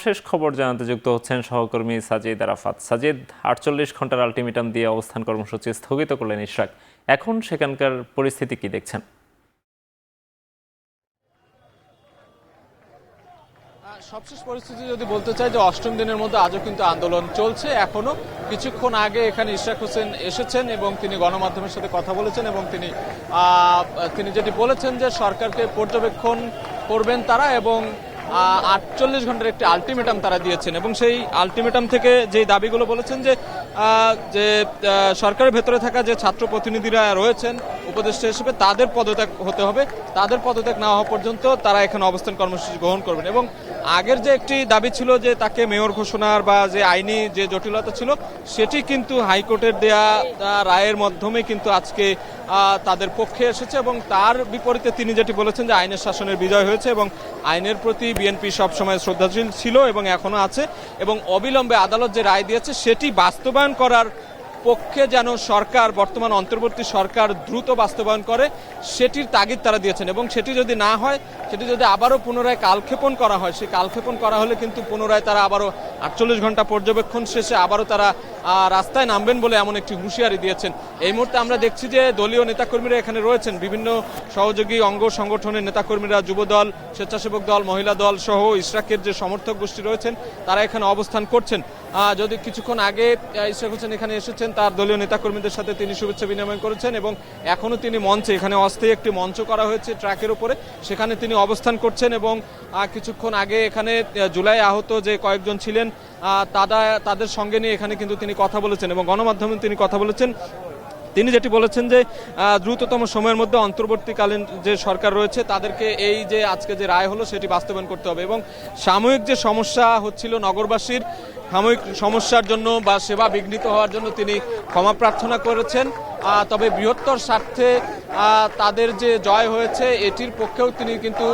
সবশেষ খবর জানাতে যুক্ত হচ্ছেন সহকর্মী সাজিদ আরাফাত। সাজিদ, 48 ঘন্টার আলটিমেটাম দিয়ে অবস্থান কর্মসূচি স্থগিত করলেন ইশরাক। এখন সেখানকার পরিস্থিতি কি দেখছেন? সবশেষ পরিস্থিতি যদি বলতে চাই যে অষ্টম দিনের মধ্যে আজও কিন্তু আন্দোলন চলছে। এখনো কিছুক্ষণ আগে এখানে ইশরাক হোসেন এসেছেন এবং তিনি গণমাধ্যমের সাথে কথা বলেছেন এবং তিনি যেটি বলেছেন যে সরকারকে পর্যবেক্ষণ করবেন তারা এবং 48 ঘন্টার একটি আলটিমেটাম তারা দিয়েছেন এবং সেই আলটিমেটাম থেকে যে দাবিগুলো বলেছেন যে সরকারের ভেতরে থাকা যে ছাত্র প্রতিনিধিরা রয়েছেন উপদেষ্টা হিসেবে তাদের পদত্যাগ হতে হবে, তাদের পদত্যাগ না হওয়া পর্যন্ত তারা এখানে অবস্থান কর্মসূচি গ্রহণ করবেন। এবং আগের যে একটি দাবি ছিল যে তাকে মেয়র ঘোষণার বা যে আইনি যে জটিলতা ছিল সেটি কিন্তু হাইকোর্টের দেয়া রায়ের মাধ্যমে কিন্তু আজকে তাদের পক্ষে এসেছে এবং তার বিপরীতে তিনি যেটি বলেছেন যে আইনের শাসনের বিজয় হয়েছে এবং আইনের প্রতি বিএনপি সবসময় শ্রদ্ধাশীল ছিল এবং এখনো আছে এবং অবিলম্বে আদালত যে রায় দিয়েছে সেটি বাস্তবায়ন করার পক্ষে যেন সরকার, বর্তমান অন্তর্বর্তী সরকার দ্রুত বাস্তবায়ন করে সেটির তাগিদ তারা দিয়েছেন এবং সেটি যদি না হয়, সেটি যদি আবারও পুনরায় কালক্ষেপণ করা হয়, সেই কালক্ষেপণ করা হলে কিন্তু পুনরায় তারা আবারও 48 ঘন্টা পর্যবেক্ষণ শেষে আবারও তারা রাস্তায় নামবেন বলে এমন একটি হুঁশিয়ারি দিয়েছেন। এই মুহূর্তে আমরা দেখছি যে দলীয় নেতাকর্মীরা এখানে রয়েছেন, বিভিন্ন সহযোগী অঙ্গ সংগঠনের নেতাকর্মীরা, যুবদল, স্বেচ্ছাসেবক দল, মহিলা দল সহ ইশরাকের যে সমর্থক গোষ্ঠী রয়েছেন তারা এখানে অবস্থান করছেন। যদি কিছুক্ষণ আগে ইশরাক হোসেন এখানে এসেছেন, তার দলীয় নেতাকর্মীদের সাথে তিনি শুভেচ্ছা বিনিময় করেছেন এবং এখনো তিনি মঞ্চে, এখানে অস্থায়ী একটি মঞ্চ করা হয়েছে ট্র্যাকের উপরে, সেখানে তিনি অবস্থান করছেন এবং কিছুক্ষণ আগে এখানে জুলাই আহত যে কয়েকজন ছিলেন তাদের সঙ্গে নিয়ে এখানে কিন্তু তিনি কথা বলেছেন এবং গণমাধ্যমে তিনি কথা বলেছেন। তিনি যেটি বলেছেন যে দ্রুততম সময়ের মধ্যে অন্তর্বর্তীকালীন যে সরকার রয়েছে তাদেরকে এই যে আজকে যে রায় হলো সেটি বাস্তবায়ন করতে হবে এবং সাময়িক যে সমস্যা হচ্ছিল নগরবাসীর, সাময়িক সমস্যার জন্য বা সেবা বিঘ্নিত হওয়ার জন্য তিনি ক্ষমা প্রার্থনা করেছেন। তবে বৃহত্তর স্বার্থে তাদের যে জয় হয়েছে এটির পক্ষেও তিনি কিন্তু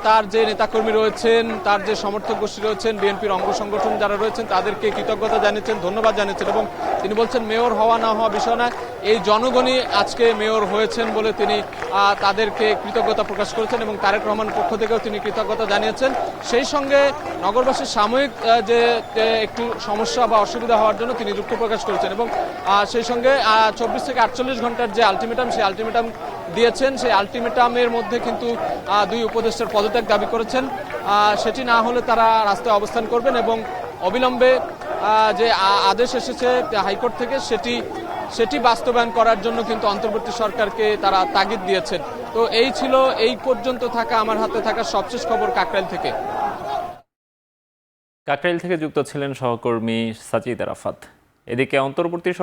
তার যে নেতাকর্মী রয়েছেন, তার যে সমর্থক গোষ্ঠী রয়েছেন, বিএনপির অঙ্গ সংগঠন যারা রয়েছেন তাদেরকে কৃতজ্ঞতা জানিয়েছেন, ধন্যবাদ জানিয়েছেন এবং তিনি বলছেন মেয়র হওয়া না হওয়া বিষয় না, এই জনগণই আজকে মেয়র হয়েছেন বলে তিনি তাদেরকে কৃতজ্ঞতা প্রকাশ করেছেন এবং তারেক রহমানের পক্ষ থেকেও তিনি কৃতজ্ঞতা জানিয়েছেন। সেই সঙ্গে নগরবাসীর সাময়িক যে একটু সমস্যা বা অসুবিধা হওয়ার জন্য তিনি দুঃখ প্রকাশ করেছেন এবং সেই সঙ্গে 24 থেকে 48 ঘন্টার যে আলটিমেটাম, সেই আলটিমেটাম দিয়েছেন। সেই আলটিমেটামের মধ্যে কিন্তু দুই উপদেষ্টার পদত্যাগ দাবি করেছেন। সেটি না হলে তারা রাস্তায় অবস্থান করবেন এবং অবিলম্বে যে আদেশ এসেছে হাইকোর্ট থেকে সেটি বাস্তবায়ন করার জন্য কিন্তু অন্তর্বর্তী সরকারকে তারা তাগিদ দিয়েছেন। তো এই ছিল এই পর্যন্ত থাকা আমার হাতে থাকা সবশেষ খবর কাকরাইল থেকে। কাকরাইল থেকে যুক্ত ছিলেন সহকর্মী সাজিদ আরাফাত। এদিকে অন্তর্বর্তী